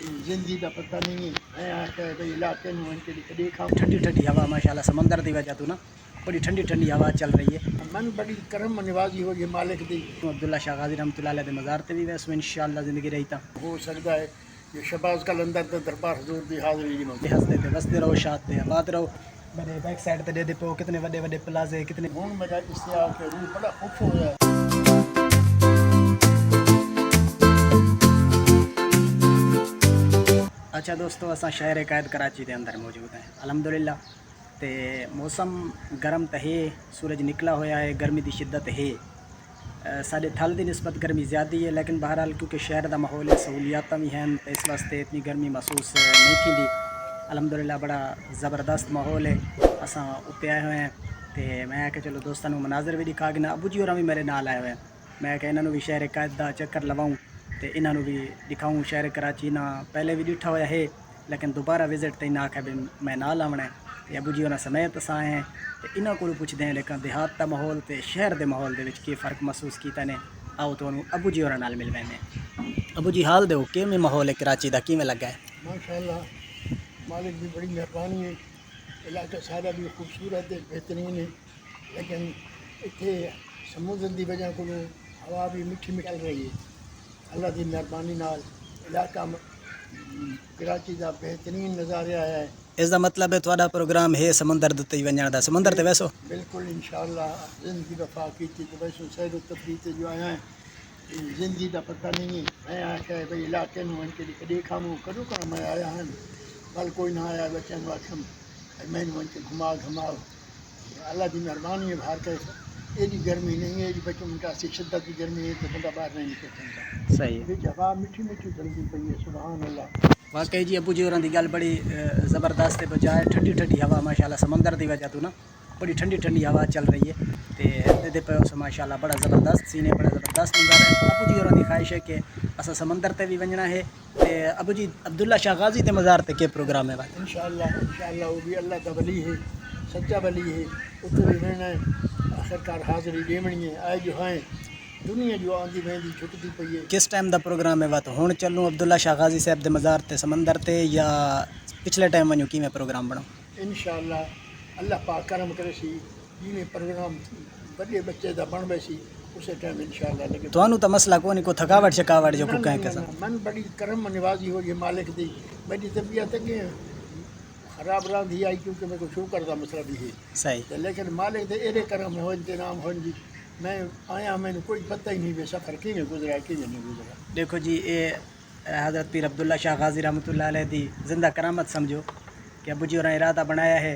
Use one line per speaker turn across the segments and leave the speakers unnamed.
زندگی کا پتہ نہیں ہے میں آخیا بھئی علاقے میں ان کے کدی کھاؤں
ٹھنڈی ٹھنڈی ہوا ماشاءاللہ سمندر دی وجہ تو نا بڑی ٹھنڈی ٹھنڈی ہوا چل رہی ہے.
من بڑی کرم نوازی ہو گئی مالک دی.
عبداللہ شاہ غازی رحمۃ اللہ علیہ دے مزار تے بھی ویسو انشاءاللہ زندگی رہی تا
ہو سکتا ہے یہ شہباز کلندر تے دربار حضور دی حاضری دی موجود
ہستے تے وستے رہو شاد تے آباد رہو. میرے بیک سائڈ تے دے دے پو کتنے وڈے وڈے پلازے کتنے
ہوں میرا اشتیاق کے روح بڑا خوش ہوا ہے.
اچھا دوستو اساں شہر قائد کراچی دے اندر موجود ہیں الحمدللہ. تے موسم گرم تے ہے سورج نکلا ہویا ہے گرمی دی شدت ہے. سارے تھل دی نسبت گرمی زیادہ ہے لیکن بہرحال کیونکہ شہر دا ماحول ہے سہولیات بھی ہیں تو اس واسطے اتنی گرمی محسوس نہیں تھی. الحمدللہ بڑا زبردست ماحول ہے. اساں اتنے آئے ہوئے ہیں تے میں کہ چلو دوستاں نوں مناظر بھی دکھا گنا. ابو جی ہوراں بھی میرے نال آئے ہوئے ہیں. میں کہ انہاں نوں بھی شہر قائد دا چکر لواؤں تے انہاں نوں بھی دکھاؤں شہر کراچی نا پہلے بھی ڈٹھا ہوا ہے لیکن دوبارہ وزٹ تے انہاں آکھیا بھی میں نال آونا ہے تے ابو جی ہوراں سمیت اساں آئے ہیں تے انہاں کولوں پوچھدے ہیں لیکن دیہات دا ماحول تے شہر دے ماحول دے وچ کی فرق محسوس کیتا نے. آؤ تانوں ابو جی ہوراں نال ملوانے ہیں. ابو جی حال دیو کیویں ماحول ہے کراچی دا کیویں لگا ہے؟
ماشاءاللہ مالک بھی بڑی مہربانی ہے. علاقہ سارا بھی خوبصورت ہے بہترین ہے لیکن اتنے سمندر دی وجہ کو ہوا بھی میٹھی چل رہی ہے. اللہ دی مہربانی نال علاقہ کراچی دا بہترین نظارہ آیا ہے.
اس دا مطلب ہے تہاڈا پروگرام ہے سمندر دے تے ونجن دا سمندر تے ویسو
بالکل انشاءاللہ زندگی وفا کی تھی تو ویسو سیر و تفریح تے جو آیا ہے زندگی دا پتہ نہیں ہے. میں آخیا بھئی علاقے میں ان کے کدی کھاموں کدو کر میں آیا ہاں کل کوئی نہ آیا بچوں کو آخم میں ان کے گھما اللہ دی مہربانی ہے. باہر کے ایڈی گرمی نہیں ہے ایڈی بچوں مٹاسی شدت کی گرمی ہے تو بندہ باہر نہیں نکل سکتا.
صحیح ہے.
ہوا میٹھی میٹھی چلتی پئی ہے سبحان اللہ.
واقعی جی ابو جی ہوراں دی گل بڑی زبردست ہے. بجائے ٹھنڈی ٹھنڈی ہوا ماشاءاللہ سمندر دی وجہ تو نا بڑی ٹھنڈی ٹھنڈی ہوا چل رہی ہے تے دے پے ماشاءاللہ بڑا زبردست سین ہے بڑا زبردست نظارہ ہے. ابو جی ہوراں دی خواہش ہے کہ اساں سمندر تے بھی ونجنا ہے تے ابو جی عبداللہ شاہ غازی تے مزار تے کے پروگرام ہے بات
انشاءاللہ وہ بھی اللہ کا ولی ہے سچا ولی ہے. اتنے بھی رہنا ہے آخرکار حاضری دیونی ہے. آئے جو ہیں دنیا جو آندی ویندی چھٹتی پئی ہے.
کس ٹائم دا پروگرام ہے بات ہن چلوں عبداللہ شاہ غازی صاحب دے مزار تے سمندر تے یا پچھلے ٹائم ونجوں کیویں پروگرام بناؤ؟
انشاءاللہ اللہ پاک کرم کرے سی جیویں پروگرام بڑے بچے دا بن سی اسی ٹائم انشاءاللہ لگے.
تانوں تا مسئلہ کوئی نہیں کوئی تھکاوٹ شکاوٹ جو کو کہیں کہ
من بڑی کرم نوازی ہو گئی مالک دی. میری طبیعت کہ خراب رہی آئی کیونکہ میرے کو شوگر دا مسئلہ بھی ہے.
صحیح
لیکن مالک دے ایڈے کرم ہو انتظام ہو جی میں آیا میں کوئی پتہ ہی نہیں بے سفر کیویں گزرا کیویں نہیں گزرا.
دیکھو جی اے حضرت پیر عبداللہ شاہ غازی رحمۃ اللہ علیہ دی زندہ کرامت سمجھو کہ ابو جی ہوراں ارادہ بنایا ہے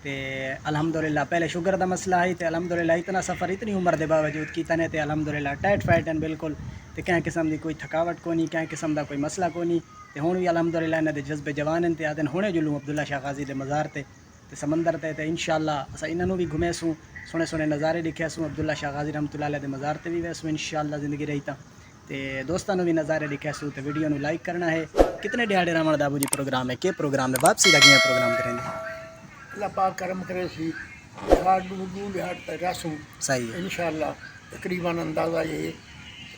تے الحمدللہ پہلے شوگر دا مسئلہ آئی تے الحمدللہ اتنا سفر اتنی عمر دے باوجود کیتا نے تے الحمدللہ ٹائٹ فائٹ ہیں بالکل تے کہیں قسم دی کوئی تھکاوٹ کو نہیں کہیں قسم دا کوئی مسئلہ کو نہیں تے ہن بھی الحمدللہ انہاں دے جذبے جوان ہیں تے آدن ہونے جلوں عبداللہ شاہ غازی دے مزار تے سمندر تے انشاءاللہ اساں انہاں نوں بھی گھمے سوں سونے سونے نظارے دکھے سوں. عبداللہ شاہ غازی رحمۃ اللہ علیہ دے مزار تے بھی ویسوں انشاءاللہ زندگی رہی تا تے دوستاں نوں بھی نظارے دکھے سوں تے ویڈیو نوں لائک کرنا ہے. کتنے دیہاڑے رہن دا ابو جی پروگرام ہے کہ پروگرام ہے واپسی دا کیویں پروگرام کریں گے؟
اللہ پاک کرم کرے سی دیہات دو دیہات پہ رسوں
صحیح ہے
انشاءاللہ تقریباً اندازہ یہ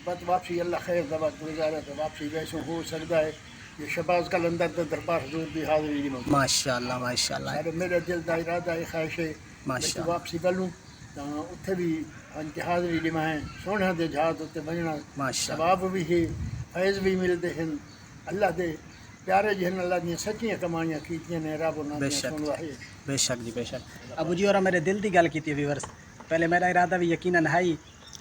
بس واپسی اللہ خیر دا وقت گزارا تو واپسی ویسوں ہو سکتا ہے. یہ شہباز کلندر تے دربار حضور دی حاضری دی موجود
ماشاءاللہ ماشاءاللہ
سارے میرے دل دا ارادہ ہے خواہش ہے کہ واپسی کروں تو اتنے بھی ان کی حاضری ڈمائیں سونے دے جہاز اتنے بننا ثواب بھی ہے فیض بھی ملتے ہیں. اللہ دے پیارے جہن اللہ دیا سچیاں کمائیاں کیتیاں نے رب انہاں دیا سنوا ہے.
بے شک جی بے شک. ابو جی اور میرے دل دی گل کیتی ویورس پہلے میرا ارادہ بھی یقیناً ہے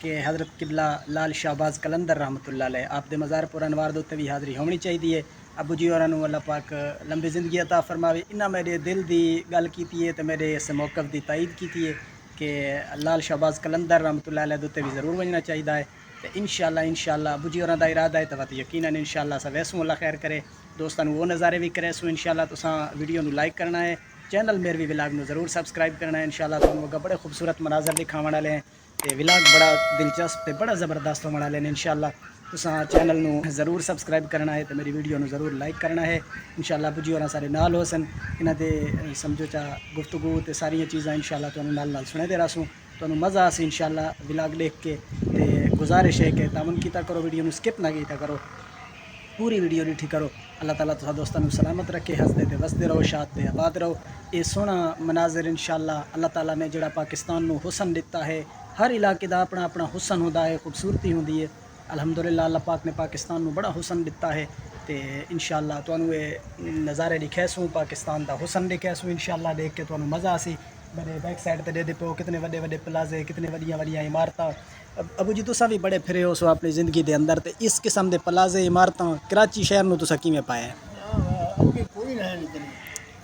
کہ حضرت قبلہ لال شہباز کلندر رحمۃ اللہ علیہ آپ دے مزار پور انوار دے تے بھی حاضری ہونی چاہیے. ابو جی اور اللہ پاک لمبی زندگی عطا فرماوے. انہاں میرے دل دی گل کیتی ہے تے میرے اس موقف دی تائید کیتی ہے کہ لال شہباز کلندر رحمۃ اللہ علیہ دے بھی ضرور بننا چاہیے ہے. تو انشاءاللہ ابو جی ہوراں دا ارادہ ہے تو یقیناً انشاءاللہ سا ویسوں اللہ خیر کرے دوستاں وہ نظارے بھی کرے سو انشاءاللہ تساں ویڈیو نو لائک کرنا ہے چینل میروی ولاگ نو ضرور سبسکرائب کرنا ہے. انشاءاللہ تمہیں بڑے خوبصورت مناظر دکھاون والے ہیں تے ولاگ بڑا دلچسپ تے بڑا زبردست ہونے والے ہیں. انشاءاللہ تساں چینل نو ضرور سبسکرائب کرنا ہے تے میری ویڈیو نو ضرور لائک کرنا ہے. انشاءاللہ ابو جی ہوراں سارے نال ہو سن انہاں دے سمجھو چا گفتگو تے ساری چیزاں انشاءاللہ تانوں نال سنے دے رہسوں تانوں مزہ آسی انشاءاللہ ولاگ دیکھ کے تے گزارش ہے کہ تعاون کیتا کرو ویڈیو نو سکپ نہ کیتا کرو پوری ویڈیو ڈیٹھی کرو. اللہ تعالیٰ تسا دوستوں کو سلامت رکھے, ہسدے تے وسدے رہو, شاد تے آباد رہو. یہ سونا مناظر انشاءاللہ اللہ تعالیٰ نے جڑا پاکستان نو حسن دیتا ہے. ہر علاقے دا اپنا اپنا حسن ہوندا ہے, خوبصورتی ہوندی ہے. الحمدللہ اللہ پاک نے پاکستان نو بڑا حسن دیتا ہے. تے انشاءاللہ تانوں یہ نظارے دکھائے سوں, پاکستان دا حسن دکھائے سوں. انشاءاللہ دیکھ کے تانوں مزہ آسی. میرے بیک سائڈ تے دے پو کتنے وڈے وڈے پلازے, کتنے وڈیاں وڈیاں عمارتاں. ابو جی تساں بھی بڑے پھرے ہو سو اپنی زندگی دے اندر, تے اس قسم دے پلازے عمارتاں کراچی شہر نو تساں کیویں پایا؟
اگے کوئی نہ ہے لیکن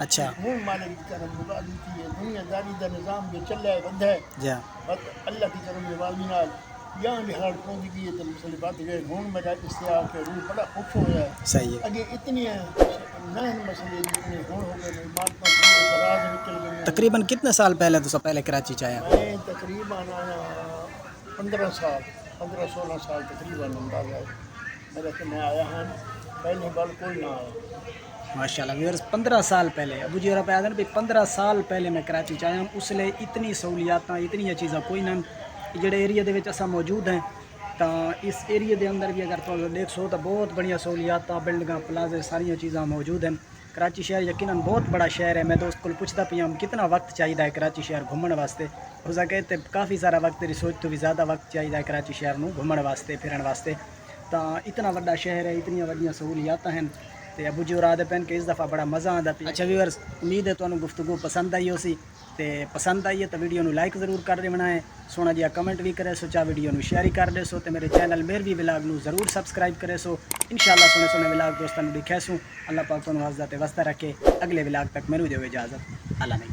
اچھا
ہوں مالک کی کرم نوازی تھی ہے. دنیا داری دا نظام جو چل رہا ہے بندہ ہے
جی
بس اللہ کی کرم نوازی نال یہاں بہار پہنچ گئی ہے. تو مسئلے بات گئے ہوں میرا اس سے آ کے روح بڑا خوش ہوا ہے.
صحیح ہے.
اگے اتنی نہ مسئلے جتنے ہوں ہو گئے عمارتوں سے دراز نکل گئی.
تقریباً کتنے سال پہلے تساں پہلے کراچی چ آیا؟
میں تقریباً 15-16 سال تقریباً اندازہ ہے میرا کہ میں آیا ہوں. پہلے بار کوئی نہ آیا.
ماشاءاللہ ویورز 15 سال پہلے ابو جی اور پہ آدھے بھی 15 سال پہلے میں کراچی چ آیا ہوں. اس لیے اتنی سہولیاتاں اتنی چیزاں کوئی نہ جڑے ایریے دے وچ اساں موجود ہیں. تو اس ایریے دے اندر بھی اگر تو دیکھ سو تو بہت بڑیاں سہولیاتاں, بلڈنگاں, پلازے, ساریاں چیزاں موجود ہیں. کراچی شہر یقیناً بہت بڑا شہر ہے. میں دوست کو پوچھتا پیا کتنا وقت چاہیے کراچی شہر گھومن واسطے. ہو کہتے کافی سارا وقت, تیری سوچ تو بھی زیادہ وقت چاہیے کراچی شہر نو گھومن واسطے, پھرن واسطے. تو اتنا بڑا شہر ہے, اتنی وڈیاں سہولیات ہیں. تے ابو جی اور آدھے پہن کے اس دفعہ بڑا مزہ آتا پیا. اچھا ویورز, امید ہے تمہیں گفتگو پسند آئی ہو سی. تے پسند آئی ہے تو ویڈیو نو لائک ضرور کر دینا ہے. سونا جہا کمنٹ بھی کرے سو, چاہ ویڈیو نو شیئر ہی کر دے سو. تے میرے چینل میروی ولاگ نو ضرور سبسکرائب کرے سو. انشاءاللہ سونے سونے ولاگ دوستوں نو دکھائے سو. اللہ پاک تمہیں واسطے وسطہ رکھے. اگلے ولاگ تک میرے جو اجازت. اللہ نے